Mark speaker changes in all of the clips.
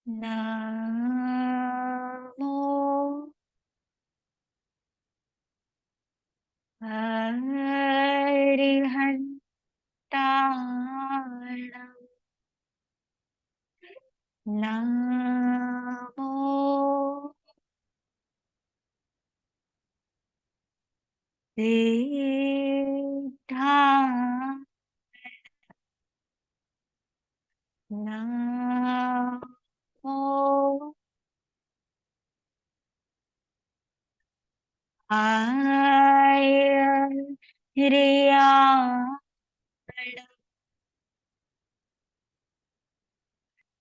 Speaker 1: नमो हरिहन्ताणं नमो सिद्धाय नमो आर्याय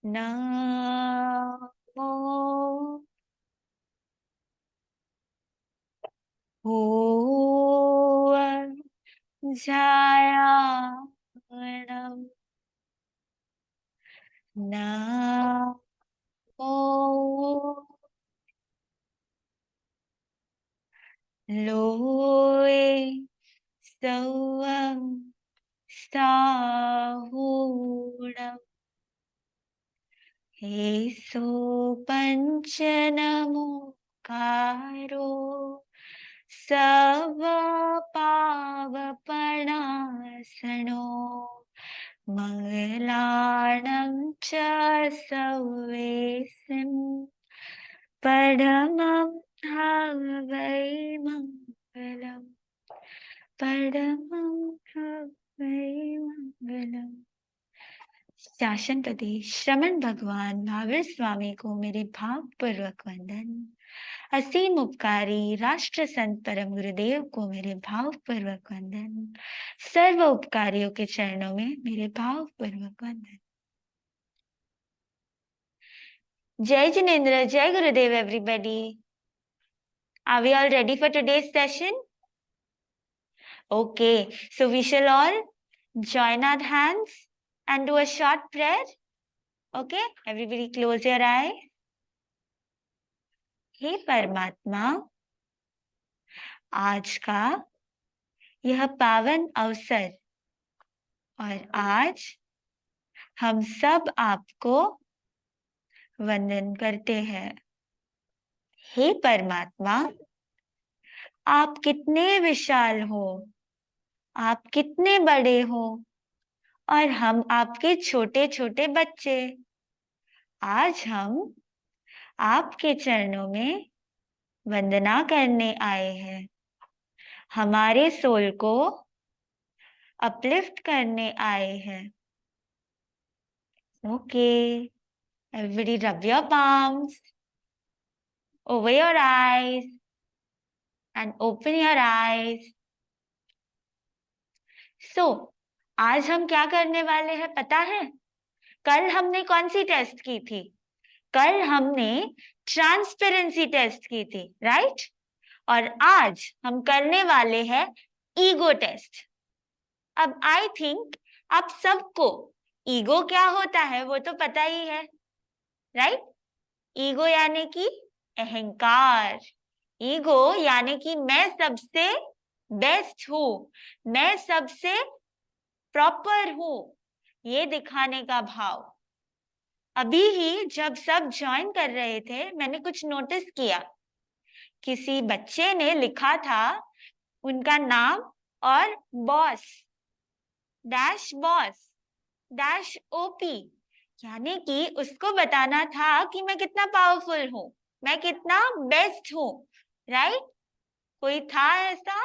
Speaker 1: नमो भुवज्जायाणं नमो लोये सौवं साहूणं हे सोपञ्चनमुखारो सर्वपावपणासनो मङ्गलानं च सर्वेशं परमं वै मङ्गलम् परमं वै मङ्गलम्। शासनपति श्रमण भगवान महावीर स्वामी को मेरे भावपूर्वक वंदन। असीम उपकारी राष्ट्र संत परम गुरुदेव को मेरे भावपूर्वक वंदन। सर्व उपकारियों के चरणों में मेरे भावपूर्वक वंदन। जय जिनेन्द्र, जय गुरुदेव everybody. Are we all ready for today's session? Okay, so we shall all join our hands and do a short prayer. Okay, everybody close your eye. हे परमात्मा, आज का यह पावन अवसर और आज हम सब आपको वंदन करते हैं। हे परमात्मा, आप कितने विशाल हो, आप कितने बड़े हो और हम आपके छोटे छोटे बच्चे। आज हम आपके चरणों में वंदना करने आए हैं, हमारे सोल को अपलिफ्ट करने आए हैं। Okay, everybody rub your palms over your eyes and open your eyes. So, आज हम क्या करने वाले हैं पता है? कल हमने कौन सी टेस्ट की थी? कल हमने ट्रांसपेरेंसी टेस्ट की थी, राइट? और आज हम करने वाले हैं ईगो टेस्ट। अब आई थिंक आप सबको ईगो क्या होता है वो तो पता ही है, राइट? ईगो यानी कि अहंकार। ईगो यानी कि मैं सबसे बेस्ट हूं, मैं सबसे प्रॉपर हूं, ये दिखाने का भाव। अभी ही जब सब ज्वाइन कर रहे थे मैंने कुछ नोटिस किया। किसी बच्चे ने लिखा था उनका नाम और बॉस डैश ओपी, यानी कि उसको बताना था कि मैं कितना पावरफुल हूं, मैं कितना बेस्ट हूं, राइट? कोई था ऐसा?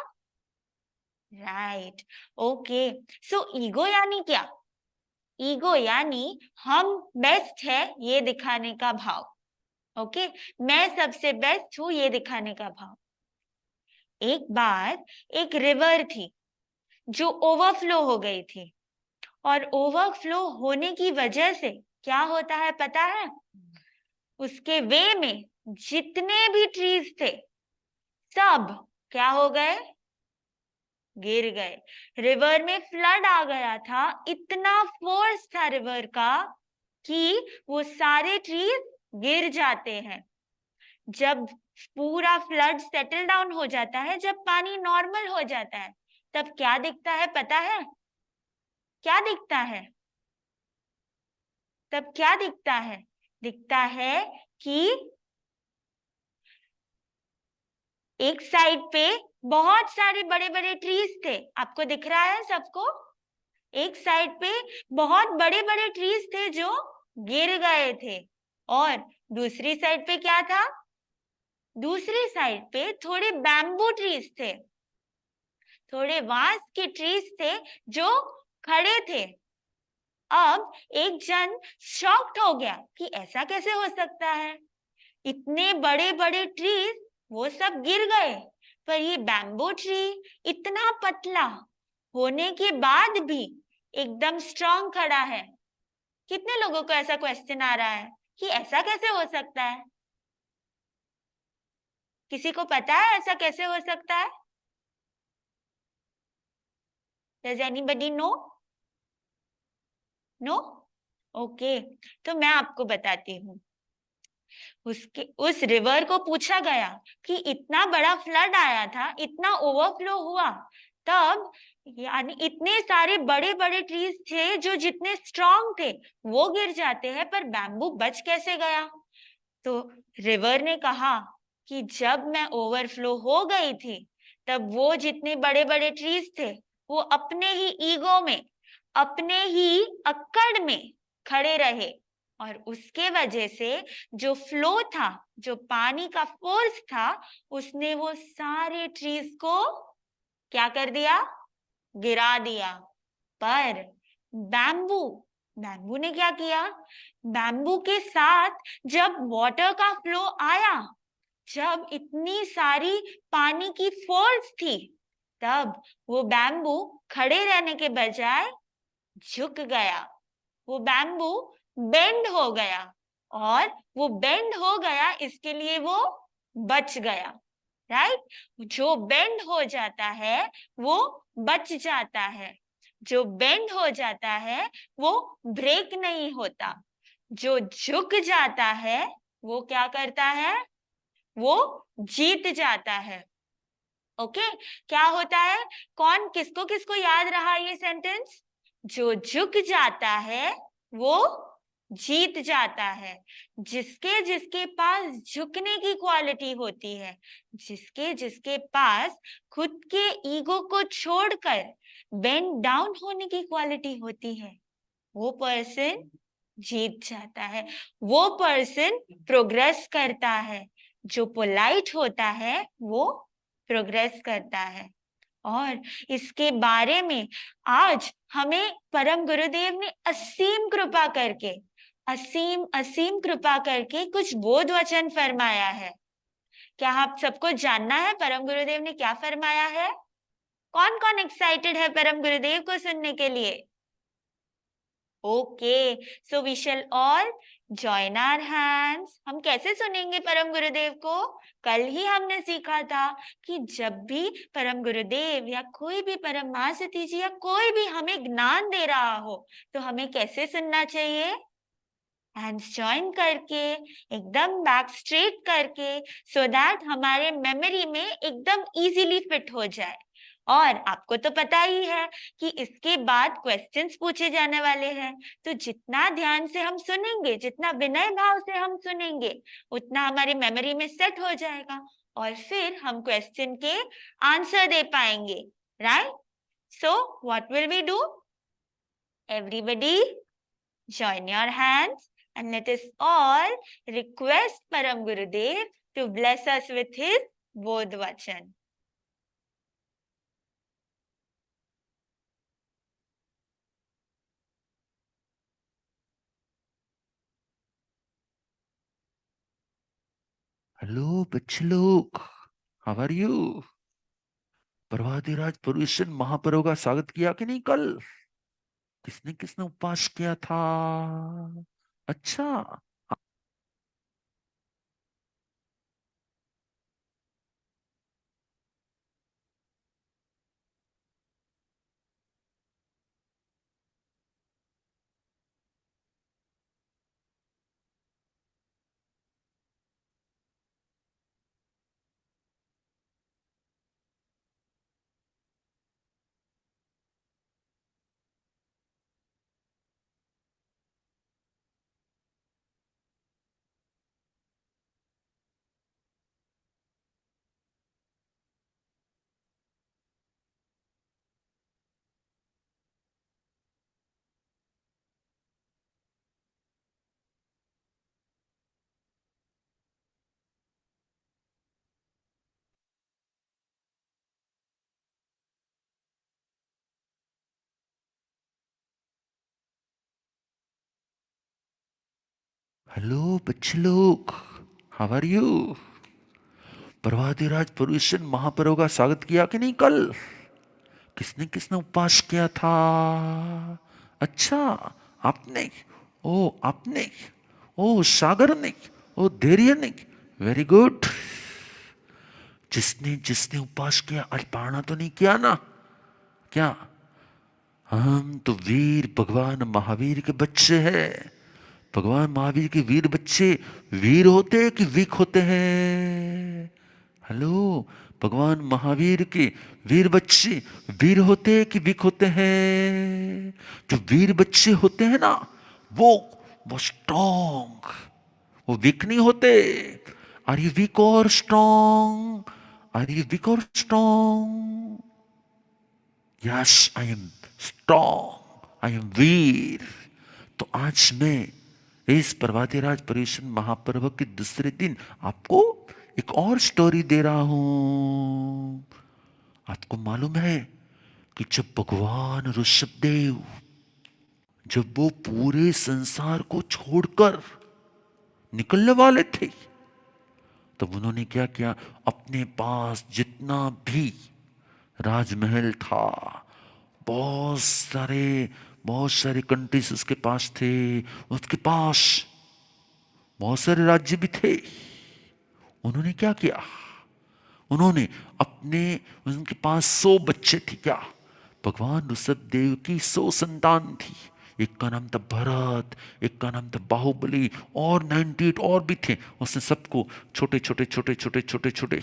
Speaker 1: Right, okay. सो ईगो यानी क्या? ईगो यानी हम बेस्ट है ये दिखाने का भाव। ओके, मैं सबसे बेस्ट हूं ये दिखाने का भाव। एक बार एक रिवर थी जो ओवरफ्लो हो गई थी, और ओवरफ्लो होने की वजह से क्या होता है पता है? उसके वे में जितने भी ट्रीज थे सब क्या हो गए? गिर गए। रिवर में फ्लड आ गया था, इतना फोर्स था रिवर का कि वो सारे ट्रीज गिर जाते हैं। जब पूरा फ्लड सेटल डाउन हो जाता है, जब पानी नॉर्मल हो जाता है, तब क्या दिखता है पता है? क्या दिखता है? तब क्या दिखता है? दिखता है कि एक साइड पे बहुत सारे बड़े बड़े ट्रीज थे, आपको दिख रहा है सबको? एक साइड पे बहुत बड़े बड़े ट्रीज थे जो गिर गए थे, और दूसरी साइड पे क्या था? दूसरी साइड पे थोड़े बैम्बू ट्रीज थे, थोड़े बांस के ट्रीज थे जो खड़े थे। अब एक जन शॉक्ड हो गया कि ऐसा कैसे हो सकता है, इतने बड़े बड़े ट्रीज वो सब गिर गए, पर ये बैम्बू ट्री इतना पतला होने के बाद भी एकदम स्ट्रांग खड़ा है। कितने लोगों को ऐसा क्वेश्चन आ रहा है कि ऐसा कैसे हो सकता है? किसी को पता है ऐसा कैसे हो सकता है? Does anybody know? No? Okay, तो मैं आपको बताती हूँ। उस रिवर को पूछा गया कि इतना बड़ा फ्लड आया था, इतना ओवरफ्लो हुआ, तब यानी इतने सारे बड़े बड़े ट्रीज थे जो जितने स्ट्रांग थे वो गिर जाते हैं, पर बैम्बू बच कैसे गया? तो रिवर ने कहा कि जब मैं ओवरफ्लो हो गई थी, तब वो जितने बड़े बड़े ट्रीज थे वो अपने ही ईगो में, अपने ही अक्कड़ में खड़े रहे, और उसके वजह से जो फ्लो था, जो पानी का फोर्स था, उसने वो सारे ट्रीज को क्या कर दिया? गिरा दिया। पर बैम्बू बैम्बू ने क्या किया? बैम्बू के साथ जब वाटर का फ्लो आया, जब इतनी सारी पानी की फोर्स थी, तब वो बैम्बू खड़े रहने के बजाय झुक गया। वो बैम्बू बेंड हो गया, और वो बेंड हो गया इसके लिए वो बच गया। राइट? जो बेंड हो जाता है वो बच जाता है, जो बेंड हो जाता है वो ब्रेक नहीं होता, जो झुक जाता है वो क्या करता है? वो जीत जाता है। ओके, क्या होता है? कौन किसको किसको याद रहा ये सेंटेंस? जो झुक जाता है वो जीत जाता है। जिसके जिसके पास झुकने की क्वालिटी होती है, जिसके जिसके पास खुद के ईगो को छोड़कर बेंड डाउन होने की क्वालिटी होती है, वो पर्सन जीत जाता है, वो पर्सन प्रोग्रेस करता है। जो पोलाइट होता है वो प्रोग्रेस करता है। और इसके बारे में आज हमें परम गुरुदेव ने असीम कृपा करके, असीम असीम कृपा करके कुछ बोध वचन फरमाया है। क्या आप सबको जानना है परम गुरुदेव ने क्या फरमाया है? कौन कौन एक्साइटेड है परम गुरुदेव को सुनने के लिए? Okay, so we shall all join our hands. हम कैसे सुनेंगे परम गुरुदेव को? कल ही हमने सीखा था कि जब भी परम गुरुदेव या कोई भी परम महासती जी या कोई भी हमें ज्ञान दे रहा हो, तो हमें कैसे सुनना चाहिए? हैंड्स जॉइन करके, एकदम बैक स्ट्रेट करके, सो दैट हमारे मेमोरी में एकदम इजीली फिट हो जाए। और आपको तो पता ही है कि इसके बाद क्वेश्चंस पूछे जाने वाले हैं, तो जितना ध्यान से हम सुनेंगे, जितना विनय भाव से हम सुनेंगे, उतना हमारी मेमोरी में सेट हो जाएगा, और फिर हम क्वेश्चन के आंसर दे पाएंगे। Right? So what will we do? Everybody join your hands and let us all request Param Gurudev to bless us with his Bodh Vachan.
Speaker 2: Hello बच्चे लोग, हाउ आर यू? प्रभातिराज पुरुषन महाप्रभु का स्वागत किया कि नहीं कल? किसने किसने उपवास किया था? अच्छा। हेलो बच्चे लोग, हाउ आर यू? प्रभातिराज पुरुषोत्तम महाप्रभु का स्वागत किया कि नहीं कल? किसने किसने उपवास किया था? अच्छा, आपने? ओ आपने? ओ सागर ने? ओ धैर्य ने? Very good. जिसने जिसने उपवास किया आज पारणा तो नहीं किया ना? क्या? हम तो वीर भगवान महावीर के बच्चे हैं। भगवान महावीर के वीर बच्चे वीर होते हैं कि वीक होते हैं? हेलो, भगवान महावीर के वीर बच्चे वीर होते हैं कि वीक होते हैं? जो वीर बच्चे होते हैं ना, वो स्ट्रॉन्ग, वो वीक नहीं होते। आर यू वीक और स्ट्रॉन्ग? आर यू वीक और strong? Yes, I am strong, I am Veer. तो आज मैं इस प्रभातिराज पुरुषोत्तम महापर्व के दूसरे दिन आपको एक और स्टोरी दे रहा हूं। आपको मालूम है कि जब भगवान ऋषभदेव, जब वो पूरे संसार को छोड़कर निकलने वाले थे, तब उन्होंने क्या किया? अपने पास जितना भी राजमहल था, बहुत सारे कंट्रीज उसके पास थे, उसके पास बहुत सारे राज्य भी थे। उन्होंने क्या किया? उन्होंने अपने, उनके पास 100 बच्चे थे। क्या? भगवान ऋषभ देव की 100 संतान थी। एक का नाम था भरत, एक का नाम था बाहुबली, और 98 और भी थे। उसने सबको छोटे छोटे छोटे छोटे छोटे छोटे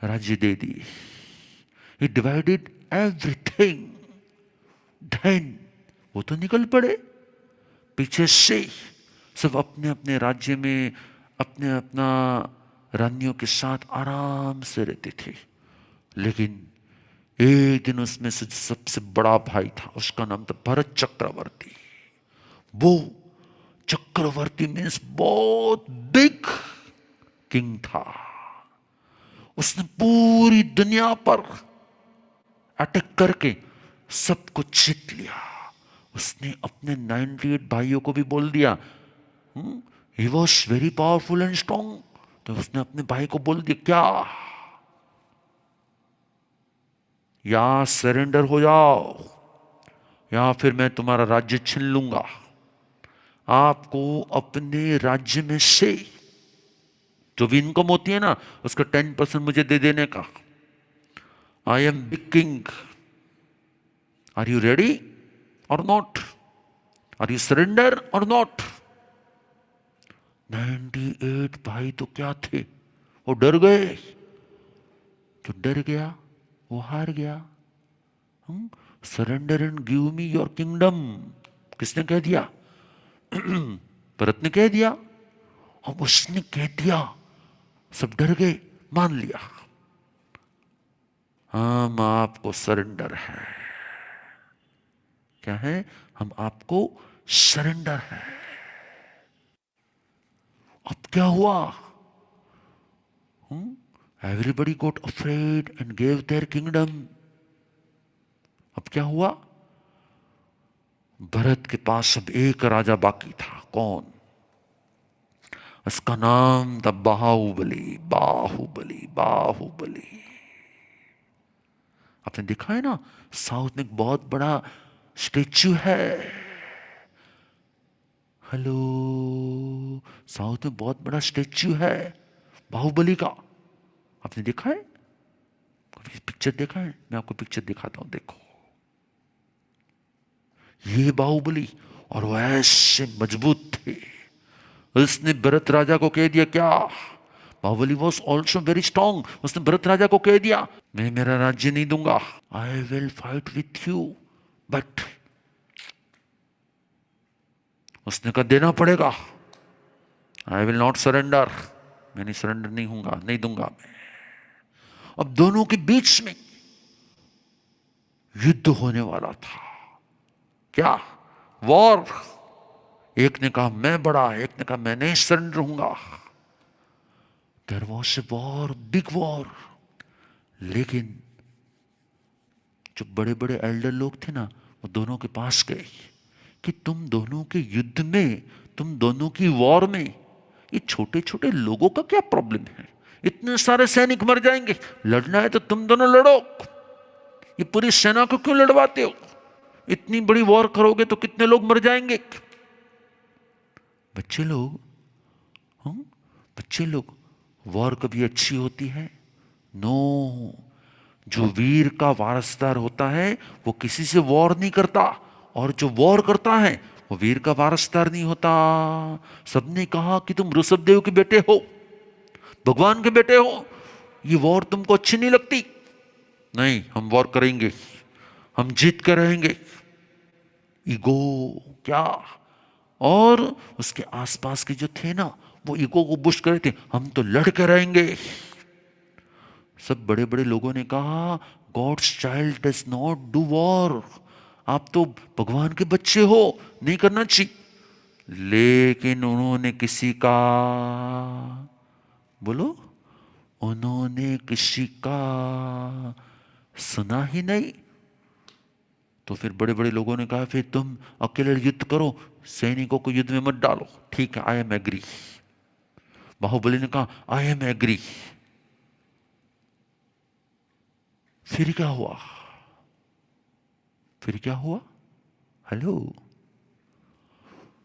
Speaker 2: राज्य दे दिए। He divided everything. Then वो तो निकल पड़े पीछे से, सब अपने अपने राज्य में अपने अपना रानियों के साथ आराम से रहते थे। लेकिन एक दिन उसमें से सबसे बड़ा भाई था, उसका नाम था भरत चक्रवर्ती। वो चक्रवर्ती मीन्स बहुत बिग किंग था। उसने पूरी दुनिया पर अटैक करके सब कुछ जीत लिया। उसने अपने 98 भाइयों को भी बोल दिया, he was very powerful and strong. तो उसने अपने भाई को बोल दिया, क्या? या सरेंडर हो जाओ या फिर मैं तुम्हारा राज्य छीन लूंगा। आपको अपने राज्य में से जो भी इनकम होती है ना, उसका 10% मुझे दे देने का। I am big king. Are you ready or not? Are you surrender or not? 98 भाई तो क्या थे, वो डर गए। जो डर गया वो हार गया। Surrender and give me your kingdom, किसने कह दिया? भरत ने कह दिया। अब उसने कह दिया, सब डर गए, मान लिया, हम आपको सरेंडर है। क्या है? हम आपको सरेंडर है। अब क्या हुआ? Everybody got afraid and gave there kingdom. अब क्या हुआ? भरत के पास अब एक राजा बाकी था। कौन? उसका नाम था बाहुबली। बाहुबली, बाहुबली। आपने देखा है ना, साउथ में एक बहुत बड़ा स्टेच्यू है। हेलो, साउथ में बहुत बड़ा स्टेच्यू है बाहुबली का। आपने देखा है? कभी पिक्चर देखा है? मैं आपको पिक्चर दिखाता हूं, देखो। ये बाहुबली, और वो ऐसे मजबूत थे। उसने भरत राजा को कह दिया, क्या? Baahubali was also very strong. उसने भरत राजा को कह दिया, मैं मेरा राज्य नहीं दूंगा, I will fight with you, but उसने कहा देना पड़ेगा, आई विल नॉट सरेंडर, मैं नहीं सरेंडर नहीं हूंगा, नहीं दूंगा मैं। अब दोनों के बीच में युद्ध होने वाला था। क्या? वॉर। एक ने कहा मैं बड़ा, एक ने कहा मैं नहीं सरेंडर हूंगा। There was a war, big war. लेकिन जो बड़े बड़े एल्डर लोग थे ना, वो दोनों के पास गए कि तुम दोनों के युद्ध में, तुम दोनों की वॉर में ये छोटे छोटे लोगों का क्या प्रॉब्लम है? इतने सारे सैनिक मर जाएंगे, लड़ना है तो तुम दोनों लड़ो, ये पूरी सेना को क्यों लड़वाते हो? इतनी बड़ी वॉर करोगे तो कितने लोग मर जाएंगे? बच्चे लोग, हम बच्चे लोग, वॉर कभी अच्छी होती है? नो। जो वीर का वारसदार होता है वो किसी से वॉर नहीं करता, और जो वॉर करता है वो वीर का वारसदार नहीं होता। सबने कहा कि तुम ऋषभदेव के बेटे हो, भगवान के बेटे हो, ये वॉर तुमको अच्छी नहीं लगती? नहीं, हम वॉर करेंगे, हम जीत कर रहेंगे। ईगो क्या? और उसके आसपास के जो थे ना, वो ईगो को बुश कर रहे थे, हम तो लड़ कर रहेंगे। सब बड़े बड़े लोगों ने कहा God's child does not do war, आप तो भगवान के बच्चे हो, नहीं करना चाहिए। लेकिन उन्होंने किसी का, बोलो, उन्होंने किसी का सुना ही नहीं। तो फिर बड़े बड़े लोगों ने कहा फिर तुम अकेले युद्ध करो, सैनिकों को युद्ध में मत डालो। ठीक है, आई एम एग्री। बाहुबली ने कहा आई एम एग्री। फिर क्या हुआ? फिर क्या हुआ? हेलो,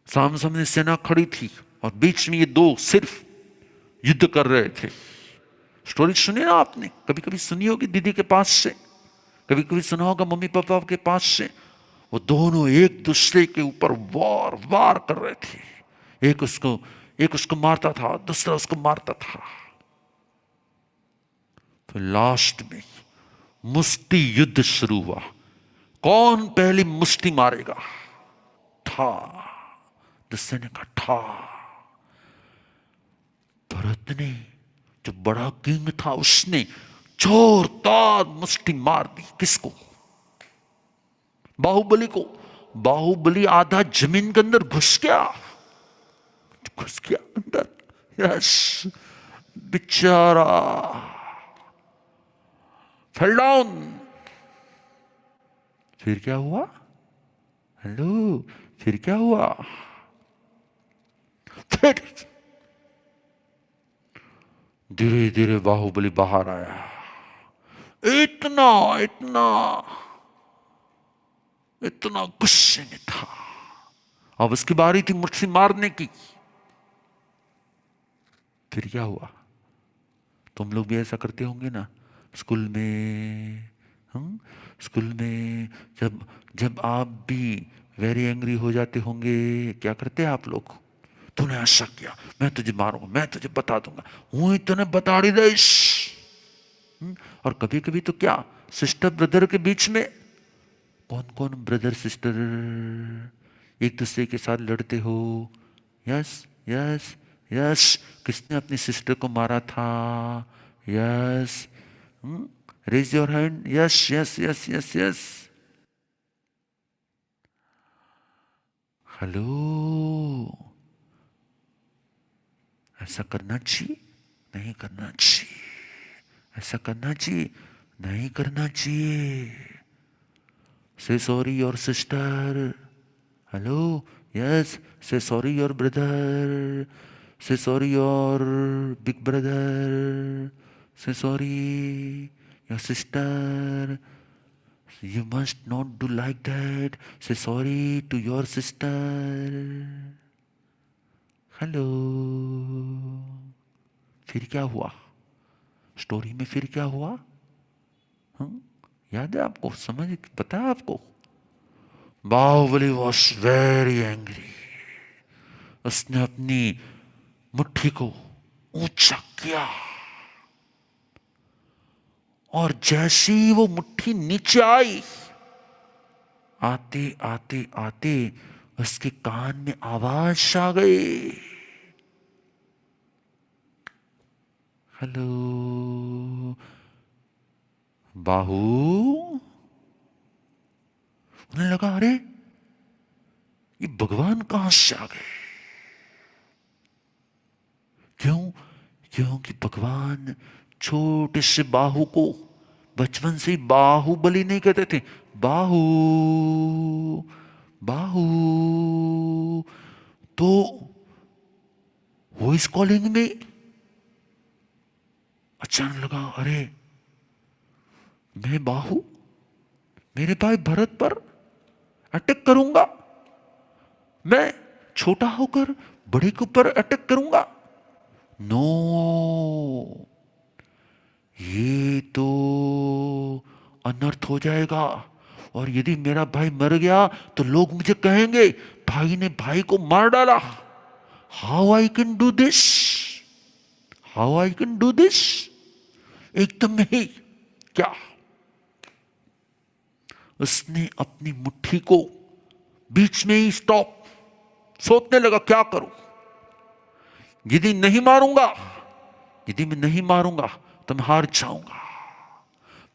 Speaker 2: सामने सेना खड़ी थी और बीच में ये दो सिर्फ युद्ध कर रहे थे। स्टोरी सुनी ना आपने? कभी कभी सुनी होगी दीदी के पास से, कभी कभी सुना होगा मम्मी पापा के पास से। वो दोनों एक दूसरे के ऊपर वार वार कर रहे थे। एक उसको मारता था, दूसरा उसको मारता था। तो लास्ट में मुष्टि युद्ध शुरू हुआ। कौन पहली मुष्टि मारेगा? था, दूसरे ने कहा था। भरत ने, जो बड़ा किंग था, उसने जोरदार मुष्टि मार दी। किसको? बाहुबली को। बाहुबली आधा जमीन के अंदर घुस गया अंदर। यस, बेचारा फेल डाउन। फिर क्या हुआ? हेलो, फिर क्या हुआ? फिर धीरे धीरे बाहुबली बाहर आया। इतना इतना इतना गुस्से में था। अब उसकी बारी थी मुट्ठी मारने की। फिर क्या हुआ? तुम लोग भी ऐसा करते होंगे ना स्कूल में। हम स्कूल में जब जब आप भी वेरी एंग्री हो जाते होंगे, क्या करते हैं आप लोग? तूने ऐसा किया, मैं तुझे मारूंगा, मैं तुझे बता दूंगा, हूं तूने बता दी रईस। और कभी कभी तो क्या, सिस्टर ब्रदर के बीच में, कौन कौन ब्रदर सिस्टर एक दूसरे के साथ लड़ते हो? Yes yes yes. किसने अपनी सिस्टर को मारा था? Yes, raise your hand. Yes yes yes yes yes. Hello, ऐसा करना चाहिए? नहीं करना चाहिए। ऐसा करना चाहिए? नहीं करना चाहिए। से sorry your sister. Hello, yes, से सॉरी योर ब्रदर, से सॉरी योर बिग ब्रदर, से sorry your sister. You must not do like that. Say sorry to your sister. Hello. फिर क्या हुआ? स्टोरी में फिर क्या हुआ? याद है आपको? समझ पता है आपको? Baahubali was very angry. उसने अपनी मुट्ठी को ऊंचा किया और जैसी वो मुट्ठी नीचे आई, आते आते आते उसके कान में आवाज आ गई। हेलो बाहू। उन्हें लगा अरे ये भगवान कहां से आ गए? क्यों? क्योंकि भगवान छोटे से बाहु को बचपन से बाहुबली नहीं कहते थे, बाहु बाहू। तो हु इज कॉलिंग मी? अचानक लगा, अरे मैं बाहू मेरे भाई भरत पर अटैक करूंगा, मैं छोटा होकर बड़े के ऊपर अटैक करूंगा। नो, ये तो अनर्थ हो जाएगा, और यदि मेरा भाई मर गया तो लोग मुझे कहेंगे भाई ने भाई को मार डाला। How I can do this, how I can do this. एकदम नहीं, क्या उसने अपनी मुट्ठी को बीच में ही स्टॉप, सोचने लगा क्या करूं, यदि नहीं मारूंगा, यदि मैं नहीं मारूंगा तो मैं हार जाऊंगा,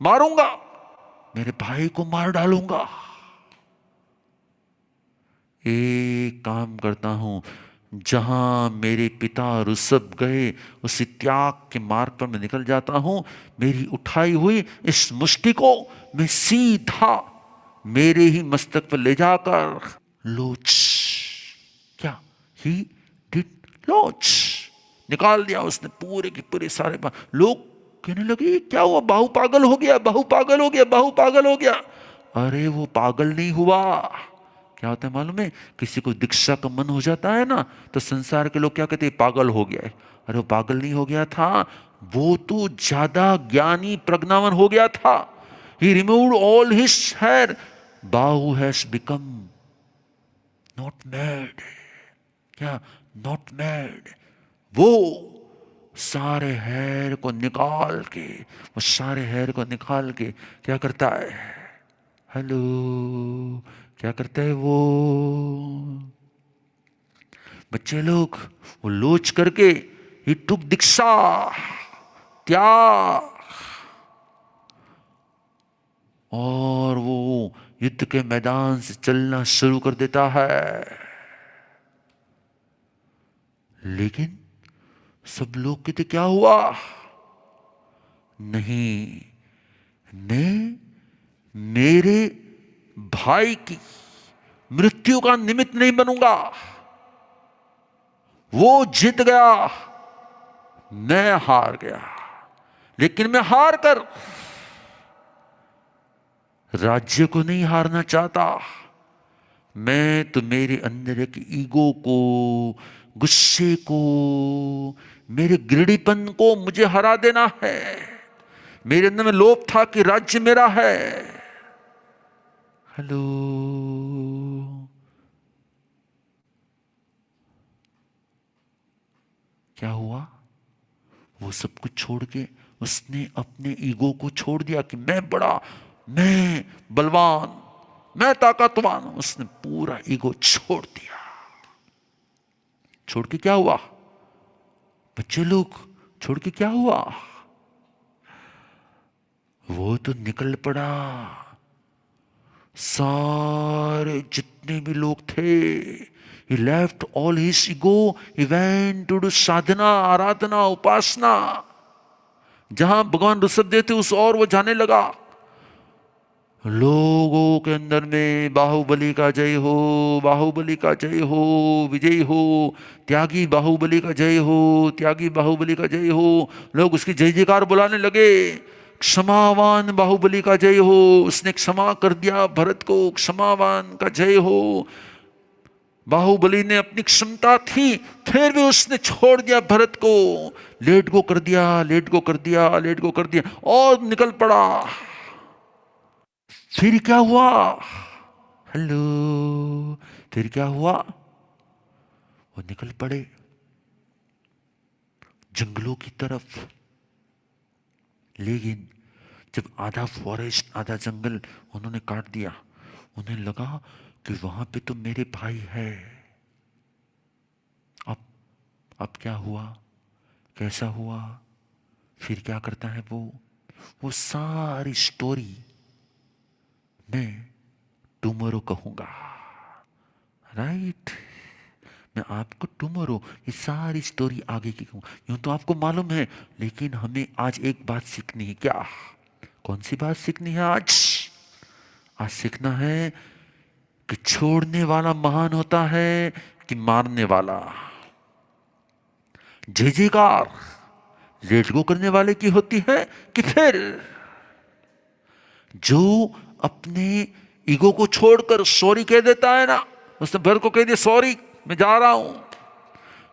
Speaker 2: मारूंगा मेरे भाई को मार डालूंगा। एक काम करता हूं, जहां मेरे पिता रुसब गए उसी त्याग के मार्ग पर मैं निकल जाता हूं। मेरी उठाई हुई इस मुष्टि को मैं सीधा मेरे ही मस्तक पर ले जाकर लोच, क्या ही डिड लॉन्च, निकाल दिया उसने पूरे के पूरे सारे लोग कहने लगे क्या हुआ, बाहू पागल हो गया, बाहू पागल हो गया, बाहू पागल हो गया। अरे वो पागल नहीं हुआ, क्या होता है मालूम है, किसी को दीक्षा का मन हो जाता है ना, तो संसार के लोग क्या कहते हैं, पागल हो गया है। अरे वो पागल नहीं हो गया था, वो तो ज्यादा ज्ञानी प्रज्ञावान हो गया था। He removed all his hair, Bahu has become not mad, क्या नॉट मैड। वो सारे हेयर को निकाल के, वो सारे हेयर को निकाल के क्या करता है, हेलो, क्या करता है वो बच्चे लोग, वो लोच करके ही टुक दीक्षा, त्याग, और वो युद्ध के मैदान से चलना शुरू कर देता है। लेकिन सब लोग कहते क्या हुआ, नहीं, मैं मेरे भाई की मृत्यु का निमित्त नहीं बनूंगा। वो जीत गया, मैं हार गया, लेकिन मैं हार कर राज्य को नहीं हारना चाहता। मैं तो मेरे अंदर एक ईगो को, गुस्से को, मेरे ग्रीडीपन को मुझे हरा देना है। मेरे अंदर में लोभ था कि राज्य मेरा है। हेलो, क्या हुआ, वो सब कुछ छोड़ के उसने अपने ईगो को छोड़ दिया कि मैं बड़ा, मैं बलवान, मैं ताकतवान हूं। उसने पूरा ईगो छोड़ दिया। छोड़ के क्या हुआ बच्चे लोग, छोड़ के क्या हुआ, वो तो निकल पड़ा। सारे जितने भी लोग थे, he left all his ego, he went to do साधना, आराधना, उपासना। जहां भगवान ऋषभदेव थे उस और वो जाने लगा। लोगों के अंदर में बाहुबली का जय हो, बाहुबली का जय हो, विजय हो, त्यागी बाहुबली का जय हो, त्यागी बाहुबली का जय हो। लोग उसकी जय जयकार बुलाने लगे। क्षमावान बाहुबली का जय हो, उसने क्षमा कर दिया भरत को, क्षमावान का जय हो। बाहुबली ने अपनी क्षमता थी, फिर भी उसने छोड़ दिया भरत को, लेट गो कर दिया, लेट गो कर दिया, लेट गो कर दिया, और निकल पड़ा। फिर क्या हुआ, हेलो, फिर क्या हुआ, वो निकल पड़े जंगलों की तरफ। लेकिन जब आधा फॉरेस्ट, आधा जंगल उन्होंने काट दिया, उन्हें लगा कि वहां पे तो मेरे भाई है। अब क्या हुआ, कैसा हुआ, फिर क्या करता है वो सारी स्टोरी मैं टुमारो कहूंगा, राइट। मैं आपको टुमारो ये सारी स्टोरी आगे की कहूंगा। यूं तो आपको मालूम है, लेकिन हमें आज एक बात सीखनी है। क्या, कौन सी बात सीखनी है आज? आज सीखना है कि छोड़ने वाला महान होता है कि मारने वाला? जय जयकार लेट गो करने वाले की होती है कि फिर जो अपने ईगो को छोड़कर सॉरी कह देता है ना? उसने भर को कह दिया सॉरी मैं जा रहा हूं.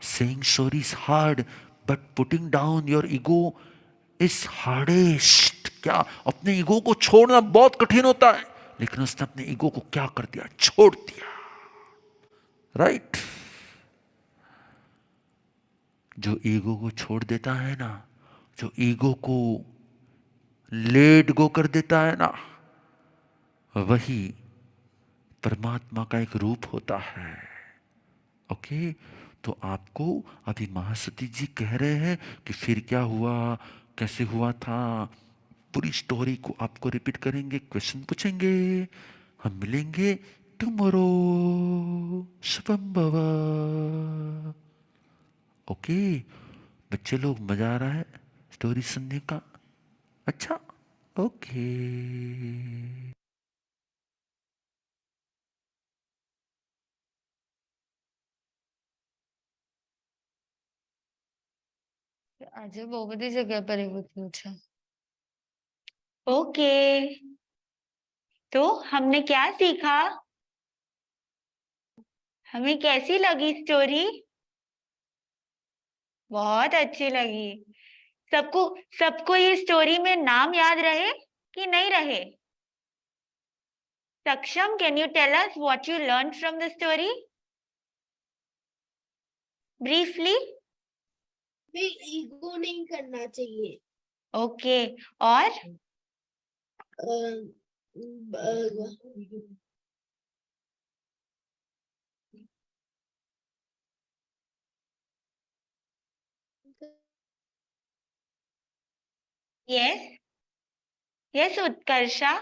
Speaker 2: Saying sorry is hard, but putting down your ego is hardest. क्या अपने ईगो को छोड़ना बहुत कठिन होता है, लेकिन उसने अपने ईगो को क्या कर दिया? छोड़ दिया. राइट? जो ईगो को छोड़ देता है ना, जो ईगो को लेट गो कर देता है ना, वही परमात्मा का एक रूप होता है. ओके? तो आपको अभी महासती जी कह रहे हैं कि फिर क्या हुआ, कैसे हुआ था, पूरी स्टोरी को आपको रिपीट करेंगे, क्वेश्चन पूछेंगे. हम मिलेंगे टुमारो. शुभम भवा. ओके बच्चे लोग, मजा आ रहा है स्टोरी सुनने का? अच्छा, ओके.
Speaker 1: आज वो बड़ी जगह पर ही पूछा. ओके, तो हमने क्या सीखा? हमें कैसी लगी स्टोरी? बहुत अच्छी लगी. सबको सबको ये स्टोरी में नाम याद रहे कि नहीं रहे? Saksham, can you tell us what you learned from the story? Briefly?
Speaker 3: Ego नहीं करना चाहिए.
Speaker 1: ओके, और यस यस उत्कर्षा,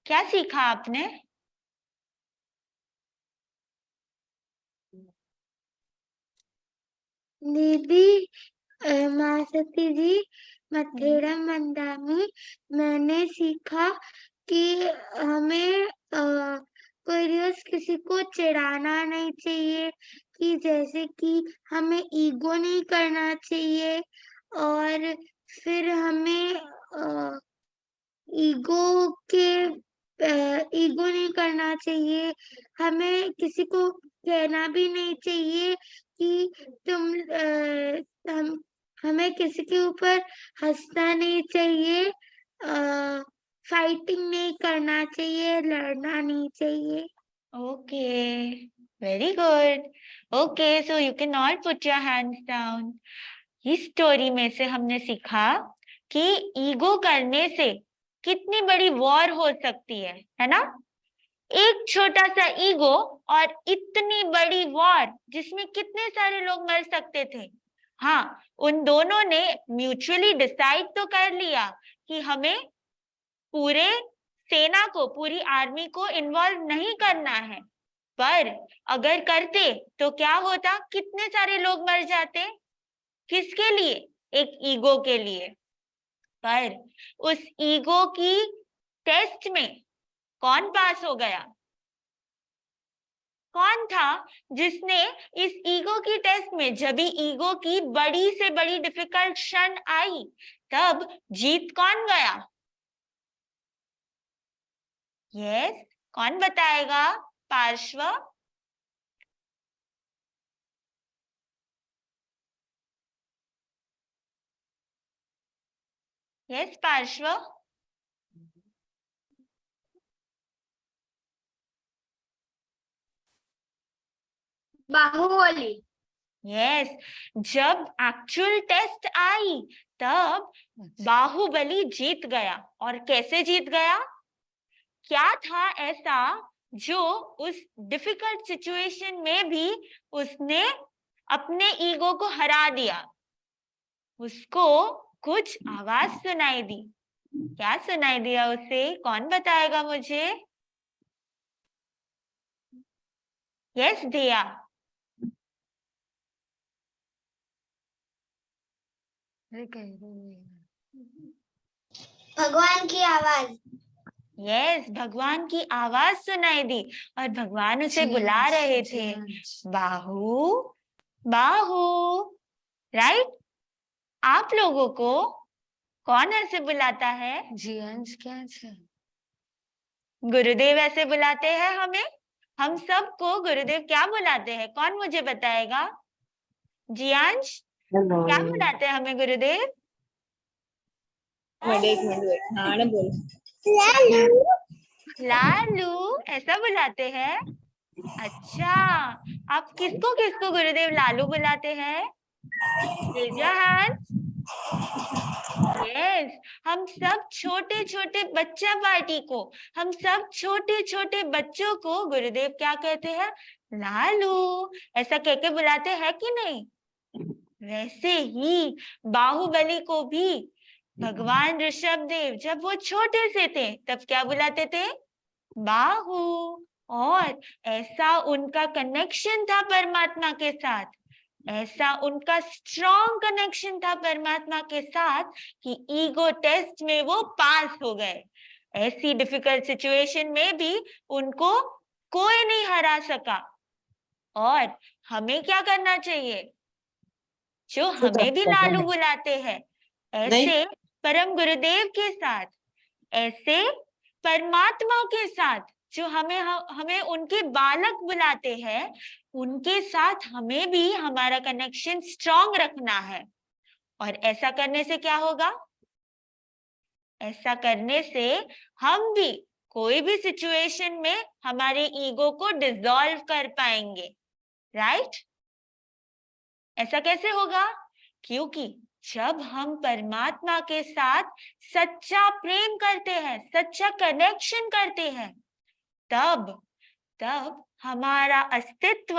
Speaker 1: क्या सीखा आपने?
Speaker 3: दीदी, महासती जी, मथेरा मंदामी, मैंने सीखा कि हमें कोई रोज किसी को चिढ़ाना नहीं चाहिए, कि जैसे कि हमें ईगो नहीं करना चाहिए, और फिर हमें ईगो नहीं करना चाहिए. हमें किसी को कहना भी नहीं चाहिए कि हमें किसी के ऊपर हंसना नहीं चाहिए, फाइटिंग नहीं करना चाहिए, लड़ना नहीं चाहिए.
Speaker 1: Okay, very good. Okay, so you can all put your hands down. इस स्टोरी में से हमने सीखा कि ईगो करने से कितनी बड़ी वॉर हो सकती है ना? एक छोटा सा ईगो और इतनी बड़ी वॉर जिसमें कितने सारे लोग मर सकते थे. हाँ, उन दोनों ने म्यूचुअली डिसाइड तो कर लिया कि हमें पूरे सेना को, पूरी आर्मी को इन्वॉल्व नहीं करना है, पर अगर करते तो क्या होता? कितने सारे लोग मर जाते. किसके लिए? एक ईगो के लिए. पर उस ईगो की टेस्ट में कौन पास हो गया? कौन था जिसने इस ईगो की टेस्ट में, जब भी ईगो की बड़ी से बड़ी डिफिकल्ट क्षण आई, तब जीत कौन गया? यस, कौन बताएगा? पार्श्व. यस पार्श्व.
Speaker 3: बाहुबली.
Speaker 1: यस, जब एक्चुअल टेस्ट आई तब बाहुबली जीत गया. और कैसे जीत गया? क्या था ऐसा जो उस डिफिकल्ट सिचुएशन में भी उसने अपने ईगो को हरा दिया? उसको कुछ आवाज सुनाई दी. क्या सुनाई दिया उसे? कौन बताएगा मुझे? यस दिया.
Speaker 3: भगवान की आवाज.
Speaker 1: यस, भगवान की आवाज सुनाई दी और भगवान उसे बुला रहे थे, बाहु बाहु। राइट? आप लोगों को कौन ऐसे बुलाता है? गुरुदेव ऐसे बुलाते हैं हमें। हम सबको गुरुदेव क्या बुलाते हैं? कौन मुझे बताएगा? जियांश, क्या बुलाते हैं हमें गुरुदेव? लालू ऐसा बुलाते हैं? अच्छा, आप किसको किसको गुरुदेव लालू बुलाते हैं? Raise your hand. Yes, हम सब छोटे छोटे बच्चा पार्टी को, हम सब छोटे छोटे बच्चों को गुरुदेव क्या कहते हैं? लालू ऐसा कह के बुलाते हैं कि नहीं? वैसे ही बाहुबली को भी भगवान ऋषभ देव जब वो छोटे से थे तब क्या बुलाते थे? बाहु। और ऐसा उनका कनेक्शन था परमात्मा के साथ, ऐसा उनका स्ट्रॉन्ग कनेक्शन था परमात्मा के साथ कि ईगो टेस्ट में वो पास हो गए। ऐसी डिफिकल्ट सिचुएशन में भी उनको कोई नहीं हरा सका। और हमें क्या करना चाहिए? जो हमें भी लालू बुलाते हैं, ऐसे परम गुरुदेव के साथ, ऐसे परमात्मा के साथ, जो हमें उनके बालक बुलाते हैं, उनके साथ हमें भी हमारा कनेक्शन स्ट्रॉन्ग रखना है। और ऐसा करने से क्या होगा? ऐसा करने से हम भी कोई भी सिचुएशन में हमारे ईगो को डिसॉल्व कर पाएंगे। राइट? ऐसा कैसे होगा? क्योंकि जब हम परमात्मा के साथ सच्चा प्रेम करते हैं, सच्चा कनेक्शन करते हैं, तब हमारा अस्तित्व,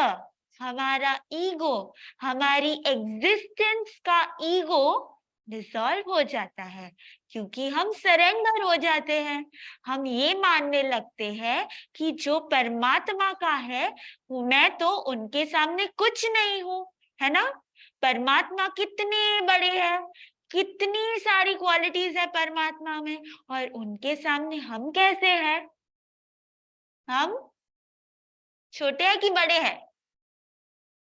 Speaker 1: हमारा ईगो, हमारी एग्जिस्टेंस का ईगो डिसॉल्व हो जाता है, क्योंकि हम सरेंडर हो जाते हैं। हम ये मानने लगते हैं कि जो परमात्मा का है, मैं तो उनके सामने कुछ नहीं हूं, है ना? परमात्मा कितने बड़े हैं, कितनी सारी क्वालिटीज है परमात्मा में, और उनके सामने हम कैसे हैं? हम छोटे हैं कि बड़े हैं?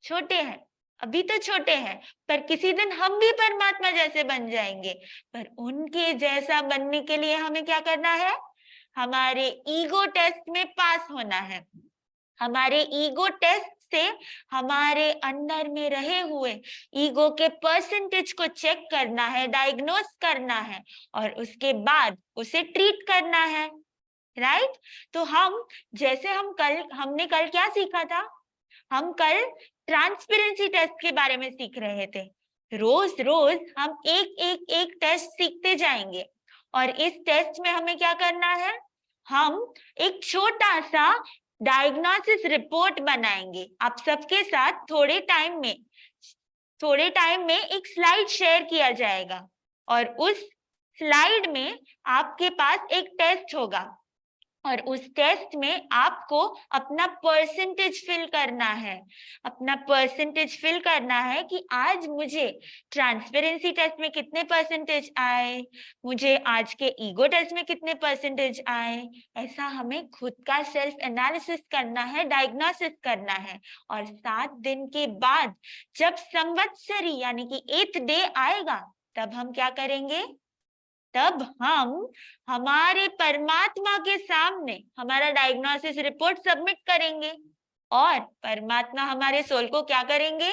Speaker 1: छोटे हैं। अभी तो छोटे हैं, पर किसी दिन हम भी परमात्मा जैसे बन जाएंगे। पर उनके जैसा बनने के लिए हमें क्या करना है? हमारे ईगो टेस्ट में पास होना है। हमारे ईगो टेस्ट से हमारे अंदर में रहे हुए ईगो के परसेंटेज को चेक करना है, डायग्नोस करना है, और उसके बाद उसे ट्रीट करना है। राइट? तो हमने कल क्या सीखा था? हम कल ट्रांसपेरेंसी टेस्ट के बारे में सीख रहे थे। रोज रोज हम एक टेस्ट सीखते जाएंगे, और इस टेस्ट में हमें क्या करना है? हम एक छोटा सा डायग्नोसिस रिपोर्ट बनाएंगे आप सबके साथ। थोड़े टाइम में एक स्लाइड शेयर किया जाएगा, और उस स्लाइड में आपके पास एक टेस्ट होगा, और उस टेस्ट में आपको अपना परसेंटेज फिल करना है। अपना परसेंटेज फिल करना है कि आज मुझे ट्रांसपेरेंसी टेस्ट में कितने परसेंटेज आए, मुझे आज के ईगो टेस्ट में कितने परसेंटेज आए। ऐसा हमें खुद का सेल्फ एनालिसिस करना है, डायग्नोसिस करना है। और 7 दिन के बाद जब संवत्सरी यानी कि 8th डे आएगा, तब हम क्या करेंगे? तब हम हमारे परमात्मा के सामने हमारा डायग्नोसिस रिपोर्ट सबमिट करेंगे, और परमात्मा हमारे सोल को क्या करेंगे?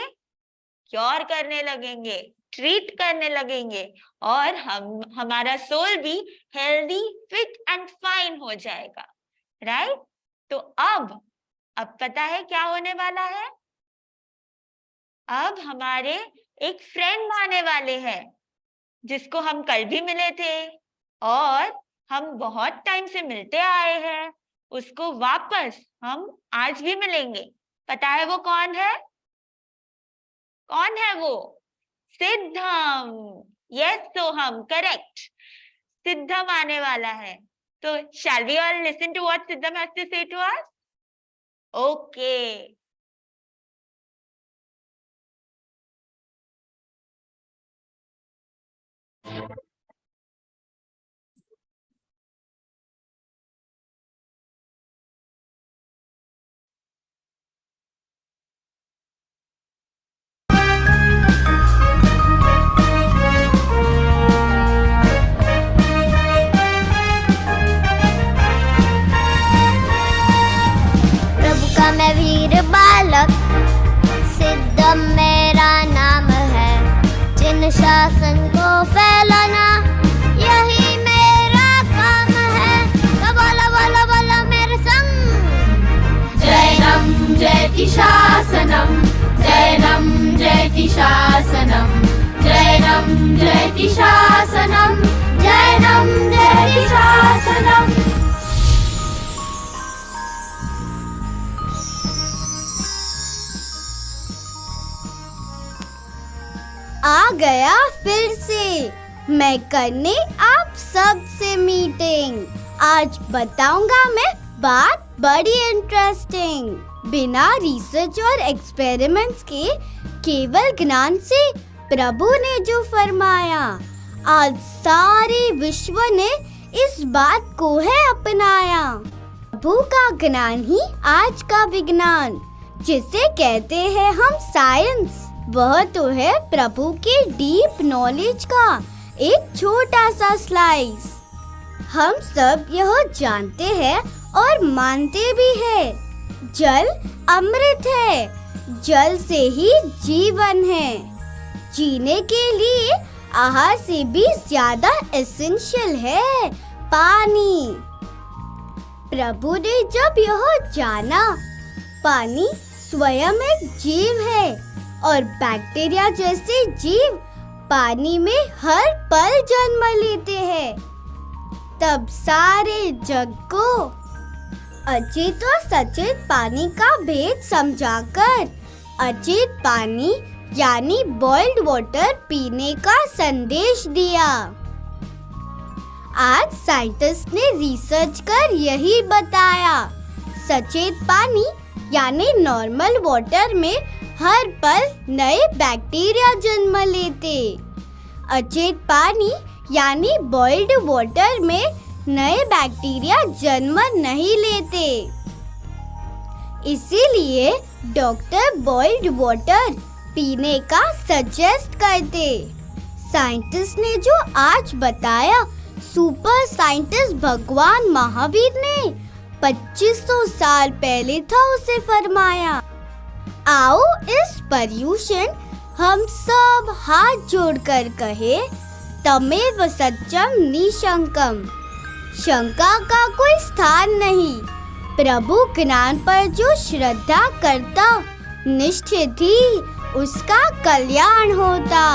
Speaker 1: क्योर करने लगेंगे, ट्रीट करने लगेंगे, और हमारा सोल भी हेल्दी, फिट एंड फाइन हो जाएगा। राइट? तो अब पता है क्या होने वाला है? अब हमारे एक फ्रेंड आने वाले हैं, जिसको हम कल भी मिले थे और हम बहुत टाइम से मिलते आए हैं। उसको वापस हम आज भी मिलेंगे। पता है वो कौन है? कौन है वो? सिद्धम। यस, तो हम करेक्ट, सिद्धम आने वाला है। तो shall we all listen to what Siddham has to say to us? Okay.
Speaker 4: सत्यम मेरा नाम है, जिन शासन को फैलाना यही मेरा काम है। तो बोलो बोलो बोलो मेरे संग। जैनम जयति शासनम, जैनम जयति शासनम, जैनम जयति शासनम, जैनम जयति शासनम। आ गया फिर से मैं करने आप सब से मीटिंग। आज बताऊंगा मैं बात बड़ी इंटरेस्टिंग। बिना रिसर्च और एक्सपेरिमेंट्स के केवल ज्ञान से प्रभु ने जो फरमाया, आज सारे विश्व ने इस बात को है अपनाया। प्रभु का ज्ञान ही आज का विज्ञान, जिसे कहते हैं हम साइंस, वह तो है प्रभु के डीप नॉलेज का एक छोटा सा स्लाइस। हम सब यह जानते हैं और मानते भी हैं, जल अमृत है, जल से ही जीवन है। जीने के लिए आहार से भी ज्यादा एसेंशियल है पानी। प्रभु ने जब यह जाना, पानी स्वयं एक जीव है और बैक्टीरिया जैसे जीव पानी में हर पल जन्म लेते हैं, तब सारे जग को अचेत और सचेत पानी का भेद समझाकर अचेत पानी यानी बॉइल्ड वाटर पीने का संदेश दिया। आज साइंटिस्ट ने रिसर्च कर यही बताया, सचेत पानी यानी नॉर्मल वाटर में हर पल नए बैक्टीरिया जन्म लेते। अचेत पानी यानी बॉइल्ड वाटर में नए बैक्टीरिया जन्म नहीं लेते। इसीलिए डॉक्टर बॉइल्ड वाटर पीने का सजेस्ट करते। साइंटिस्ट ने जो आज बताया, सुपर साइंटिस्ट भगवान महावीर ने 2500 साल पहले था उसे फरमाया। आओ इस पर्यूषण हम सब हाथ जोड़कर कहे, तमेव सत्यम निशंकम। शंका का कोई स्थान नहीं। प्रभु ज्ञान पर जो श्रद्धा करता, निश्चित ही उसका कल्याण होता।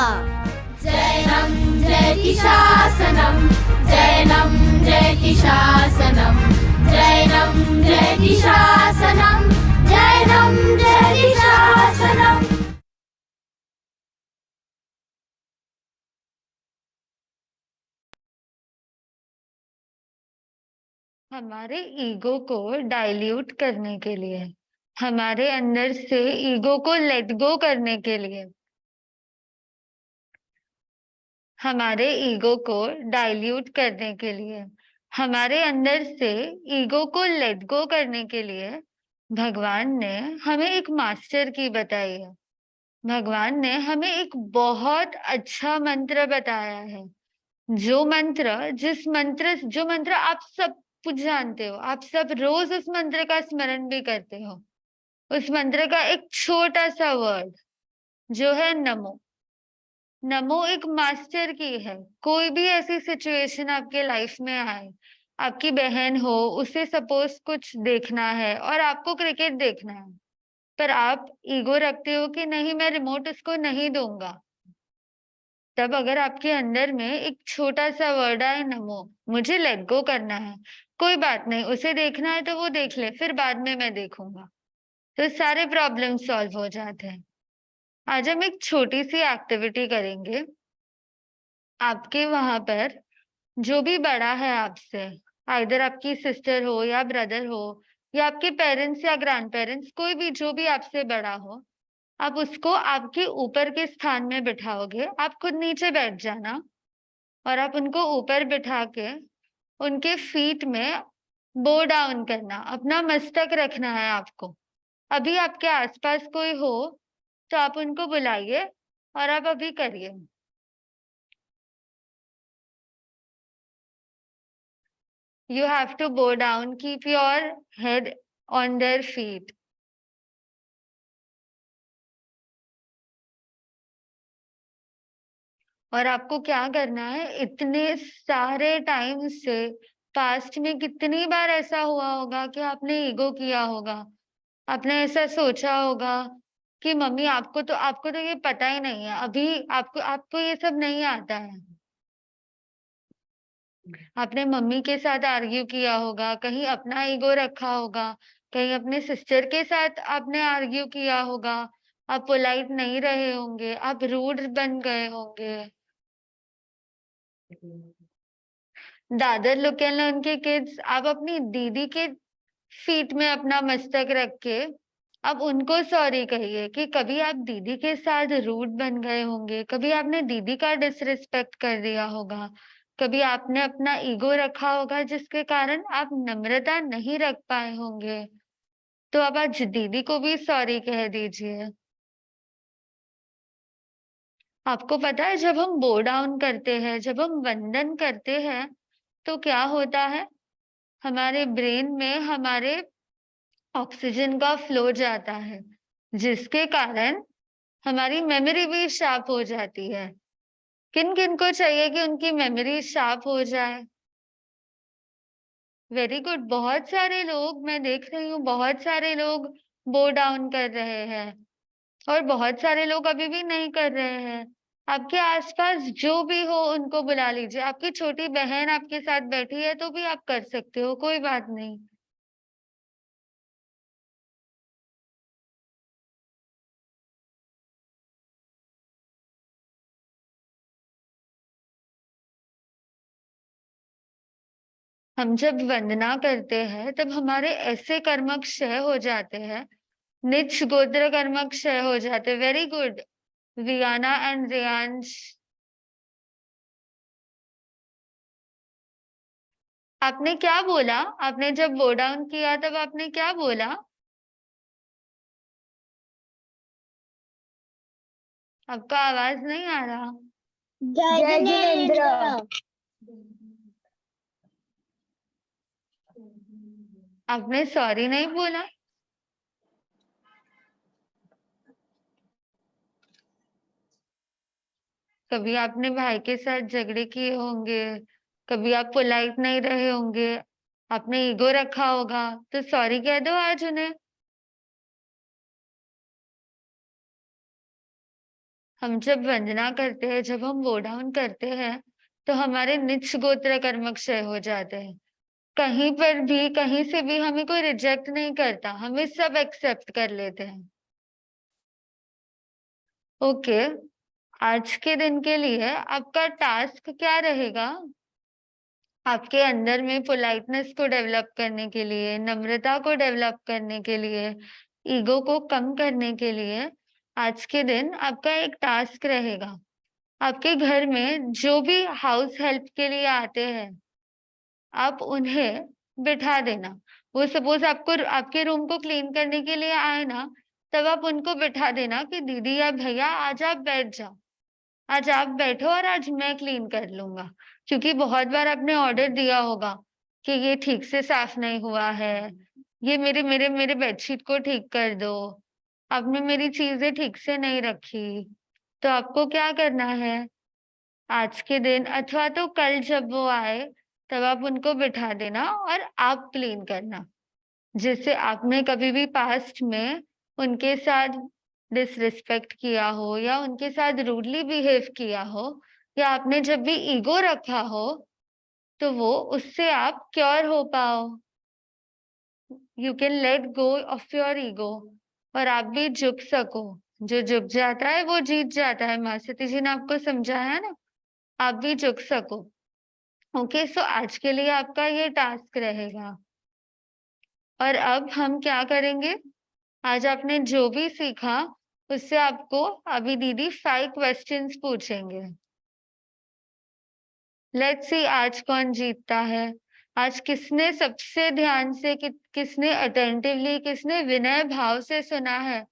Speaker 5: जैनम जयति शासनम, जैनम जयति शासनम, जैनम जयति शासनम, जैनम जयति शासनम।
Speaker 1: हमारे ईगो को डाइल्यूट करने के लिए, हमारे अंदर से ईगो को लेट गो करने के लिए, हमारे ईगो को डाइल्यूट करने के लिए, हमारे अंदर से ईगो को लेट गो करने के लिए भगवान ने हमें एक मास्टर की बताई है। भगवान ने हमें एक बहुत अच्छा मंत्र बताया है। जो मंत्र आप सब कुछ जानते हो, आप सब रोज उस मंत्र का स्मरण भी करते हो। उस मंत्र का एक छोटा सा वर्ड जो है नमो। नमो एक मास्टर की है। कोई भी ऐसी सिचुएशन आपके लाइफ में आए, आपकी बहन हो, उसे सपोज कुछ देखना है और आपको क्रिकेट देखना है, पर आप ईगो रखते हो कि नहीं मैं रिमोट उसको नहीं दूंगा, तब अगर आपके अंदर में एक छोटा सा वर्ड आए नमो, मुझे लेट गो करना है, कोई बात नहीं, उसे देखना है तो वो देख ले, फिर बाद में मैं देखूंगा, तो सारे प्रॉब्लम सॉल्व हो जाते हैं। आज हम एक छोटी सी एक्टिविटी करेंगे। आपके वहां पर जो भी बड़ा है आपसे, आइदर आपकी सिस्टर हो या ब्रदर हो या आपके पेरेंट्स या ग्रैंड पेरेंट्स, कोई भी जो भी आपसे बड़ा हो, आप उसको आपके ऊपर के स्थान में बिठाओगे। आप खुद नीचे बैठ जाना और आप उनको ऊपर बिठा के उनके फीट में बो डाउन करना, अपना मस्तक रखना है आपको। अभी आपके आसपास कोई हो तो आप उनको बुलाइए और आप अभी करिए। You have to bow down, keep your head on their feet. और आपको क्या करना है, इतने सारे टाइम से पास्ट में कितनी बार ऐसा हुआ होगा कि आपने ईगो किया होगा, आपने ऐसा सोचा होगा कि मम्मी आपको तो ये पता ही नहीं है, अभी आपको आपको ये सब नहीं आता है। आपने मम्मी के साथ आर्ग्यू किया होगा, कहीं अपना ईगो रखा होगा, कहीं अपने सिस्टर के साथ आपने आर्ग्यू किया होगा, आप पोलाइट नहीं रहे होंगे, आप रूड बन गए होंगे। दादर लुक एंड लर्न के किड्स, आप अपनी दीदी के फीट में अपना मस्तक रख के अब उनको सॉरी कहिए कि कभी आप दीदी के साथ रूड बन गए होंगे, कभी आपने दीदी का डिसरिस्पेक्ट कर दिया होगा, कभी आपने अपना ईगो रखा होगा जिसके कारण आप नम्रता नहीं रख पाए होंगे। तो अब आज दीदी को भी सॉरी कह दीजिए। आपको पता है जब हम बो डाउन करते हैं, जब हम वंदन करते हैं, तो क्या होता है, हमारे ब्रेन में हमारे ऑक्सीजन का फ्लो जाता है, जिसके कारण हमारी मेमोरी भी शार्प हो जाती है। किन किन को चाहिए कि उनकी मेमोरी शार्प हो जाए? वेरी गुड, बहुत सारे लोग मैं देख रही हूँ, बहुत सारे लोग बो डाउन कर रहे हैं और बहुत सारे लोग अभी भी नहीं कर रहे हैं। आपके आसपास जो भी हो उनको बुला लीजिए, आपकी छोटी बहन आपके साथ बैठी है तो भी आप कर सकते हो, कोई बात नहीं। हम जब वंदना करते हैं तब हमारे ऐसे कर्म क्षय हो जाते हैं, निज गोत्र कर्म क्षय हो जाते हैं। Very good Vienna and Riyansh, आपने क्या बोला? आपने जब बो डाउन किया तब आपने क्या बोला? आपका आवाज नहीं आ रहा।
Speaker 3: जय जिनेंद्र।
Speaker 1: आपने सॉरी नहीं बोला? कभी आपने भाई के साथ झगड़े किए होंगे, कभी आप पोलाइट नहीं रहे होंगे, आपने ईगो रखा होगा, तो सॉरी कह दो आज उन्हें। हम जब वंदना करते हैं, जब हम वो डाउन करते हैं, तो हमारे निज गोत्र कर्म क्षय हो जाते हैं। कहीं पर भी कहीं से भी हमें कोई रिजेक्ट नहीं करता, हमें सब एक्सेप्ट कर लेते हैं। ओके, आज के दिन के लिए आपका टास्क क्या रहेगा? आपके अंदर में पोलाइटनेस को डेवलप करने के लिए, नम्रता को डेवलप करने के लिए, ईगो को कम करने के लिए आज के दिन आपका एक टास्क रहेगा। आपके घर में जो भी हाउस हेल्प के लिए आते हैं, आप उन्हें बिठा देना। वो सपोज आपको आपके रूम को क्लीन करने के लिए आए ना, तब आप उनको बिठा देना कि दीदी या भैया आज आप बैठ जाओ, आज आप बैठो और आज मैं क्लीन कर लूंगा। क्योंकि बहुत बार आपने ऑर्डर दिया होगा कि ये ठीक से साफ नहीं हुआ है, ये मेरे मेरे मेरे बेडशीट को ठीक कर दो, आपने मेरी चीजें ठीक से नहीं रखी। तो आपको क्या करना है, आज के दिन अथवा तो कल जब वो आए तब आप उनको बिठा देना और आप क्लीन करना। जिससे आपने कभी भी पास्ट में उनके साथ डिसरिस्पेक्ट किया हो या उनके साथ रूडली बिहेव किया हो या आपने जब भी ईगो रखा हो, तो वो उससे आप क्योर हो पाओ। You can let go of your ego और आप भी झुक सको। जो झुक जाता है वो जीत जाता है, माँ सती जी ने आपको समझाया ना, आप भी झुक सको। ओके, सो आज के लिए आपका ये टास्क रहेगा। और अब हम क्या करेंगे, आज आपने जो भी सीखा उससे आपको अभी दीदी 5 क्वेश्चंस पूछेंगे। लेट्स सी आज कौन जीतता है। आज किसने सबसे ध्यान से किसने अटेंटिवली, किसने विनय भाव से सुना है?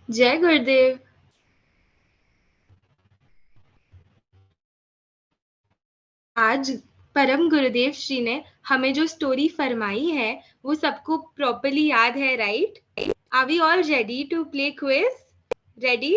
Speaker 6: जय गुरुदेव। आज परम गुरुदेव श्री ने हमें जो स्टोरी फरमाई है वो सबको प्रॉपर्ली याद है, right? Are we all ready to play quiz? Ready?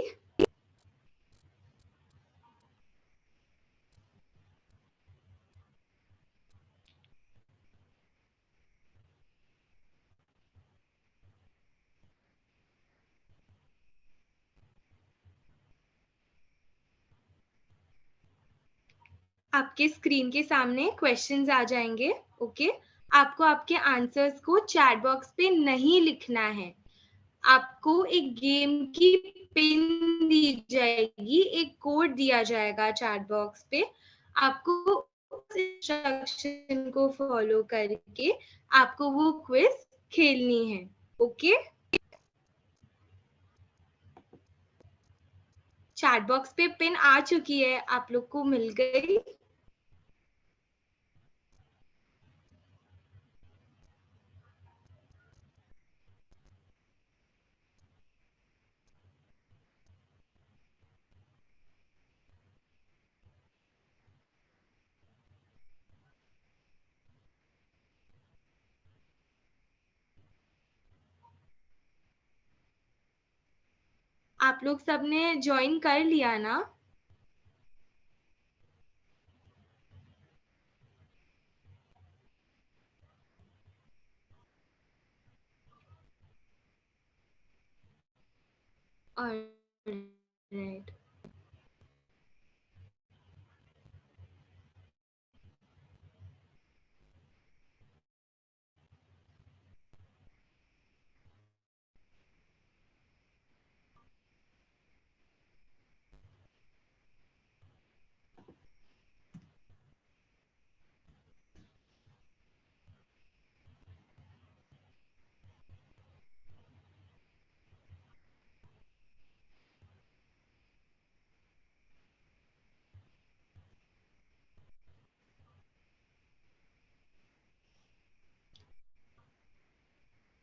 Speaker 6: आपके स्क्रीन के सामने क्वेश्चंस आ जाएंगे, ओके? आपको आपके आंसर्स को चैट बॉक्स पे नहीं लिखना है। आपको एक गेम की पिन दी जाएगी, एक कोड दिया जाएगा चैट बॉक्स पे। आपको उस इंस्ट्रक्शन को फॉलो करके आपको वो क्विज खेलनी है, ओके? चैट बॉक्स पे पिन आ चुकी है, आप लोग को मिल गई? आप लोग सबने ज्वाइन कर लिया ना? Alright.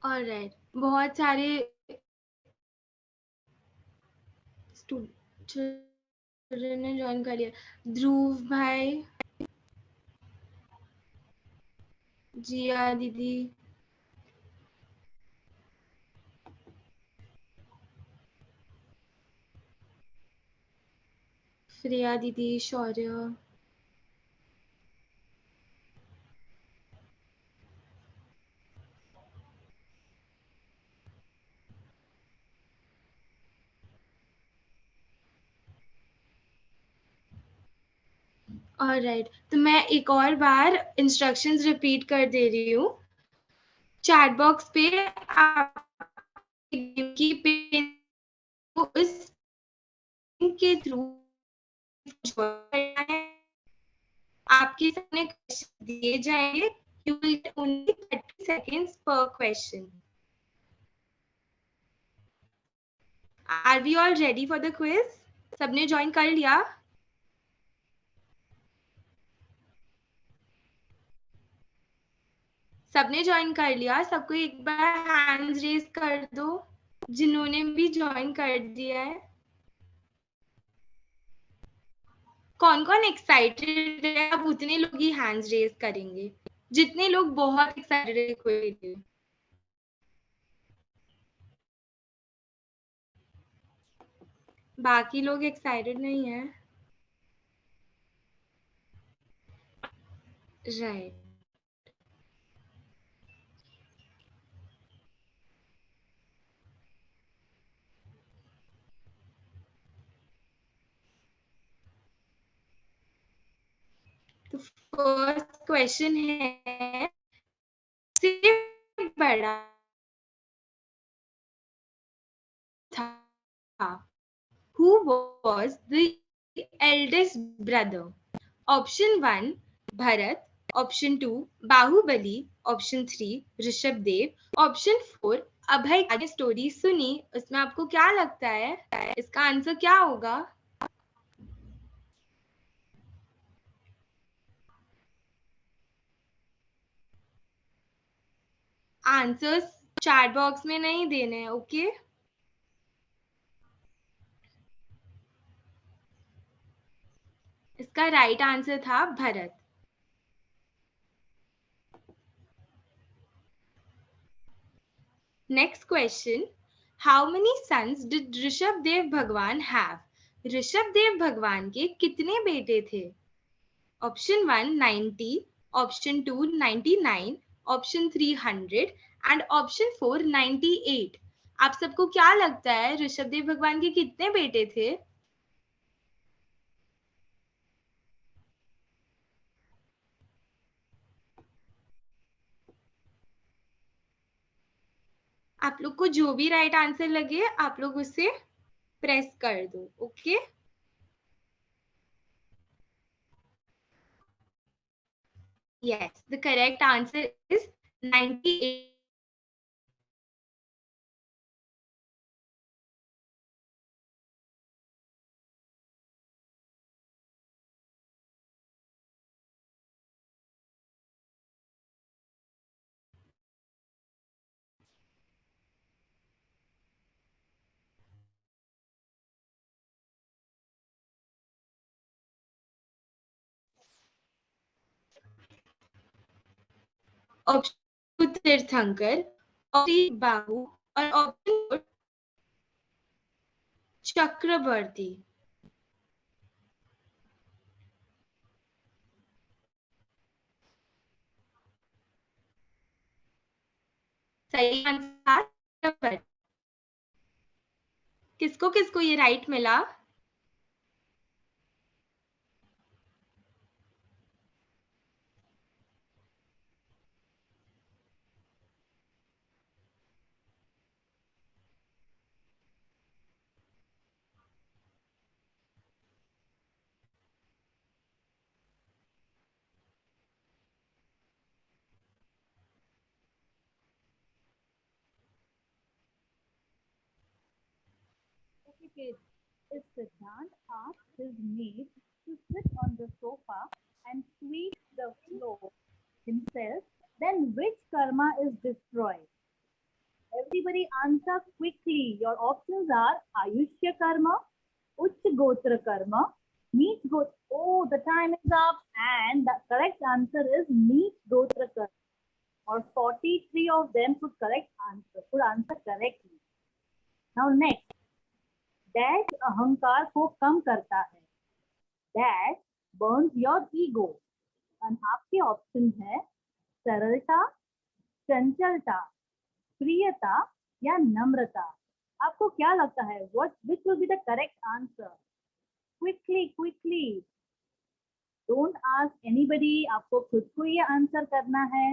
Speaker 6: Alright. बहुत सारे चिल्ड्रन ने ज्वाइन कर लिया। ध्रुव भाई, जिया दीदी, श्रेया दीदी, शौर्य, ऑलराइट। तो मैं एक और बार इंस्ट्रक्शंस रिपीट कर दे रही हूँ। चैट बॉक्स पे आप की पिन को इस के थ्रू करना है। आपके सामने क्वेश्चन दिए जाएंगे, you will get only 30 seconds पर question. Are we all ready for the quiz? सबने ज्वाइन कर लिया? सबने ज्वाइन कर लिया? सबको एक बार हैंड्स रेज कर दो जिन्होंने भी ज्वाइन कर दिया है। कौन कौन एक्साइटेड है? अब उतने लोग ही हैंड्स रेज करेंगे जितने लोग बहुत एक्साइटेड है क्विज के लिए। बाकी लोग एक्साइटेड नहीं है, राइट? तो फर्स्ट क्वेश्चन है, सिर्फ बड़ा था, who was the eldest brother? Option 1 Bharat, Option 2 Baahubali, Option 3 Rishabhdev, Option 4 अभय की स्टोरी सुनी। उसमें आपको क्या लगता है इसका आंसर क्या होगा? आंसर्स चैट बॉक्स में नहीं देने हैं, ओके? इसका राइट आंसर था Bharat. Next question. How many sons did Rishabdev Bhagwan have? Rishabhdev भगवान के कितने बेटे थे? Option 1 90, Option 2 99, Option 3 100 and Option 4 98. आप सबको क्या लगता है ऋषभदेव भगवान के कितने बेटे थे? आप लोग को जो भी राइट आंसर लगे आप लोग उसे प्रेस कर दो. Okay Yes, the correct answer is 98. Option तीर्थंकर, ऑप्शन बाहु और ऑप्शन चक्रवर्ती. सही आंसर. किसको किसको ये राइट मिला?
Speaker 7: Is Siddhant asked his maid to sit on the sofa and sweep the floor himself, then which karma is destroyed? Everybody answer quickly. Your options are Ayushya karma, Uch Gotra karma, Neet Gotra. Oh, the time is up, and the correct answer is Neet Gotra karma. Or 43 of them could answer correctly. Now next. Dash अहंकार को कम करता है, dash Burns your ego. आपके option है सरलता, चंचलता, प्रियता या नम्रता. आपको क्या लगता है what which will be the correct answer? Quickly don't ask anybody. आपको खुद को ये आंसर करना है.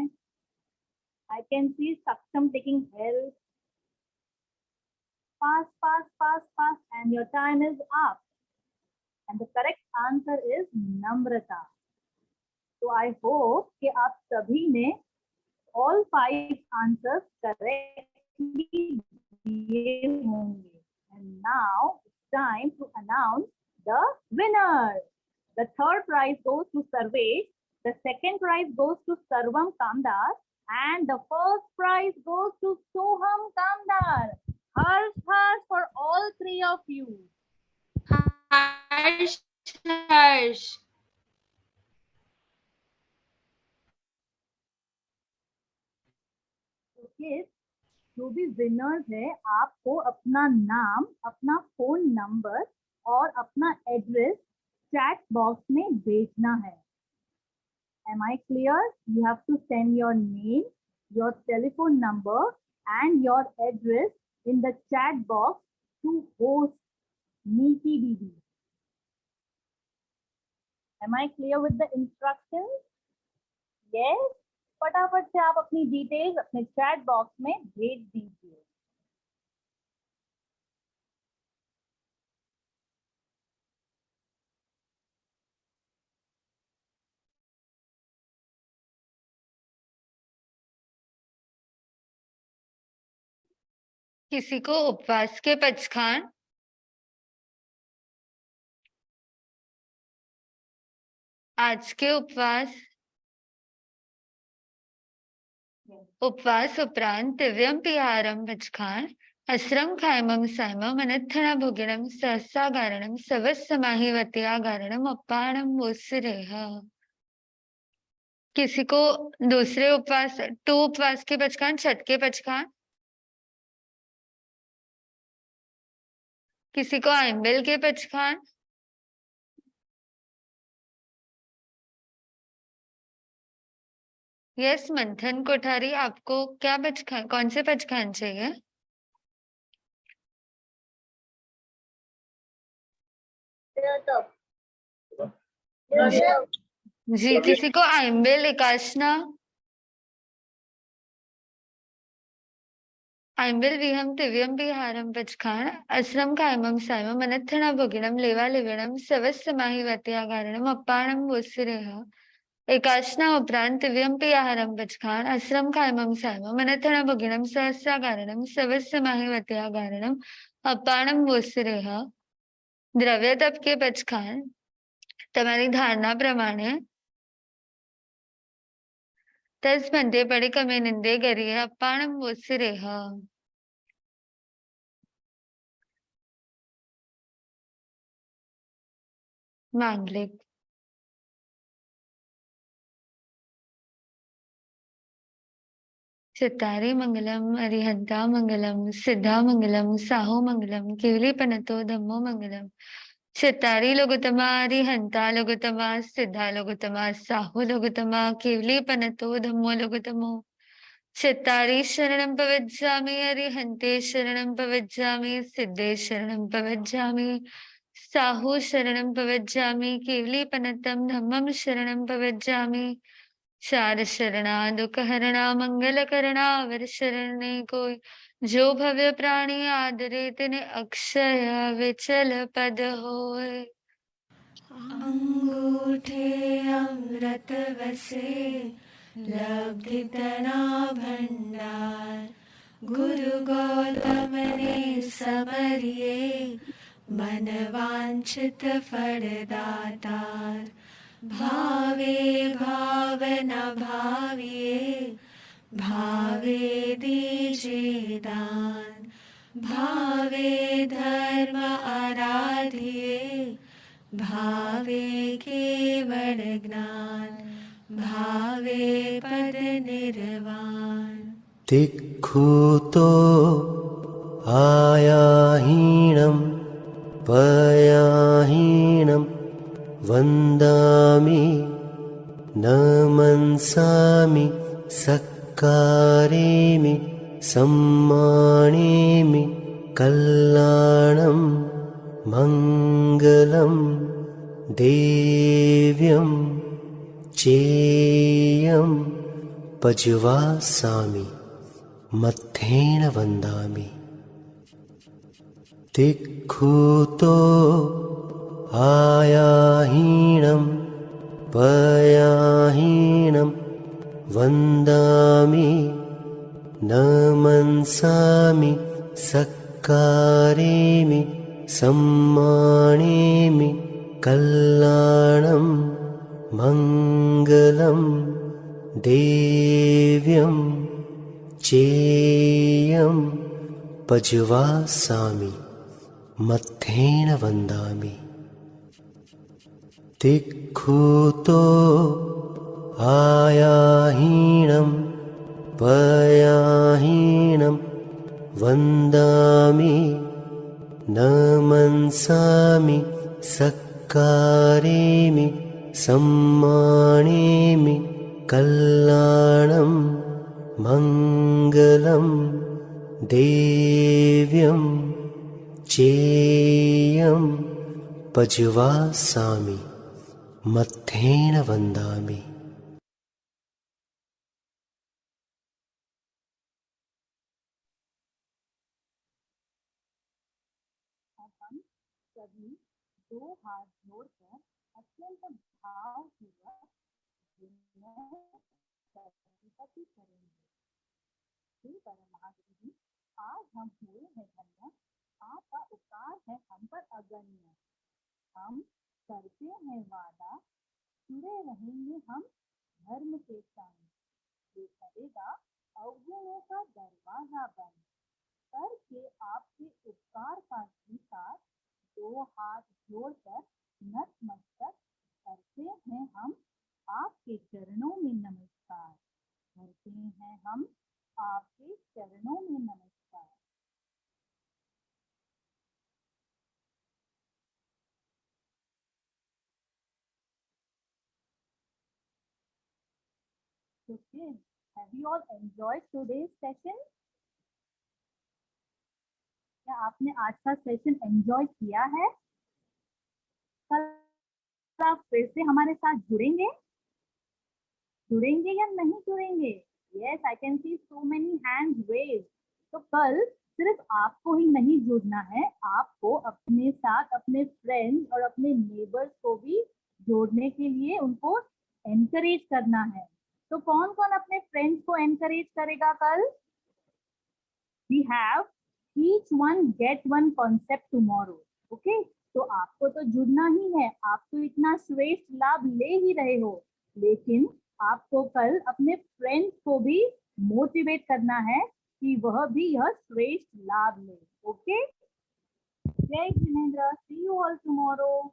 Speaker 7: आई कैन सी सक्षम taking help. Fast, and your time is up. And the correct answer is Namrata. So I hope कि आप सभी ने all 5 answers correctly दिए होंगे. And now it's time to announce the winner. The third prize goes to Sarvesh. The second prize goes to Sarvam Kamdar. And the first prize goes to Soham Kamdar. Harsh for all 3 of you.
Speaker 6: Harsh.
Speaker 7: Okay, जो भी winners है आपको अपना नाम, अपना phone number और अपना address chat box में भेजना है. Am I clear? You have to send your name, your telephone number and your address in the chat box to host Neeti Didi. Am I clear with the instructions? Yes. फटाफट से आप अपनी details अपने chat box में भेज दीजिए.
Speaker 1: किसी को उपवास के पचखान? आज के उपवास उपरांत दिव्यम पिहारम पचखान अस्रम खायमम सायमम अनत्थना भोगिणम सहसागारणम सवस समाहिवत्यागारणम अपाणम वोसिरेह. किसी को दूसरे उपवास 2 उपवास के पचखान, छठ के पचखान? किसी को आइंबिल के पचखान? यस मंथन कोठारी, आपको क्या पचखान, कौन से पचखान चाहिए? जी, किसी को आइंबिल, एकाशना? आइंबिल विहम दिव्यम विहारम पचखान असरम कायमम सायमम अनत्थना भोगिनम लेवा लिविणम सवस्समाहि वत्यागारणम अप्पाणम वोसिरेह। एकाशना उपरांत दिव्यम पियाहारम पचखान असरम कायमम सायमम अनत्थना भोगिनम सहस्रागारणम सवस्समाहि वत्यागारणम अप्पाणम वोसिरेह। દ્રવ્ય તપ કે પચખાન તમારી ધારણા પ્રમાણે તસ બંધે પડી કમે નિંદે કરીએ અપાણમ વોસિરેહ। मांगलिक चित्तारी मंगलम अरिहंता मंगलम सिद्धा मंगलम साहो मंगलम केवली पनतो धम्मो मंगलम। चित्तारी लोगोत्तमा अरिहंता लोगोत्तमा सिद्धा लोगोत्तमा साहो लोगोत्तमा केवली पनतो धम्मो लोगोत्तमो। चित्तारी शरणं पवज्जामि अरिहन्ते शरणं पवज्जामि सिद्धे शरणं पवज्जामि साहु शरणं पवज्जामि केवली पनतं धम्मं शरणं पवज्जामि। चार शरणा दुखहरणा मंगलकरणा वर शरणे कोई जो भव्य प्राणी आदरे तिने अक्षय विचल पद होय।
Speaker 8: अंगूठे अमृत वसे लब्धि तना भंडार गुरु गौतम ने समरिए मन वांछित फल दातार। भावे भावना भाविए भावे दीजिए दान भावे धर्म आराधिए भावे केवल ज्ञान भावे पद निर्वाण।
Speaker 9: तिक्खुतो आयाहीणं पयाहीणं वन्दामि न मनसामि सक्कारेमि सम्मानेमि कल्याणं मङ्गलं देव्यं चेयं पज्वासामि मत्थेन वन्दामि। तिक्खुतो आयाहीणं पयाहीणं वन्दामि न मनसामि सक्कारेमि सम्मानेमि कल्याणं मङ्गलं देव्यं चेयं पज्वासामि मत्थेन वन्दामि। तिक्खुतो आयाहीणं पयाहीणं वन्दामि न मनसामि सक्कारेमि सम्मानेमि कल्याणं मङ्गलं देव्यं चेयं पज्वासामि मत्थेन वन्दामि।
Speaker 7: अब हम सभी दो हाथ जोड़कर अत्यंत भावपूर्वक प्रतिपत्ति करेंगे। हे परमात्मा, आज हम हुए हैं धन्य, आपका उपकार है हम पर अगण्य। हम करते हैं वादा, जुड़े रहेंगे हम धर्म के संग। ये करेगा अवगुणों का दरवाजा बंद करके आपके उपकार का स्वीकार। दो हाथ जोड़कर नतमस्तक करते हैं हम आपके चरणों में नमस्कार। करते हैं हम आपके चरणों में नमस्कार। So kids, have you all enjoyed today's session? क्या आपने आज का सेशन एंजॉय किया है? कल आप फिर से हमारे साथ जुड़ेंगे या नहीं जुड़ेंगे? Yes, I can see so many hands raised. तो कल सिर्फ आपको ही नहीं जुड़ना है, आपको अपने साथ अपने फ्रेंड्स और अपने नेबर्स को भी जोड़ने के लिए उनको एनकरेज करना है। तो कौन कौन अपने फ्रेंड्स को एनकरेज करेगा कल? We have each one get one concept tomorrow. Okay? तो आपको तो जुड़ना ही है, आप तो इतना श्रेष्ठ लाभ ले ही रहे हो, लेकिन आपको कल अपने फ्रेंड्स को भी मोटिवेट करना है कि वह भी यह श्रेष्ठ लाभ ले। ओके? जय Jinendra, see you all tomorrow.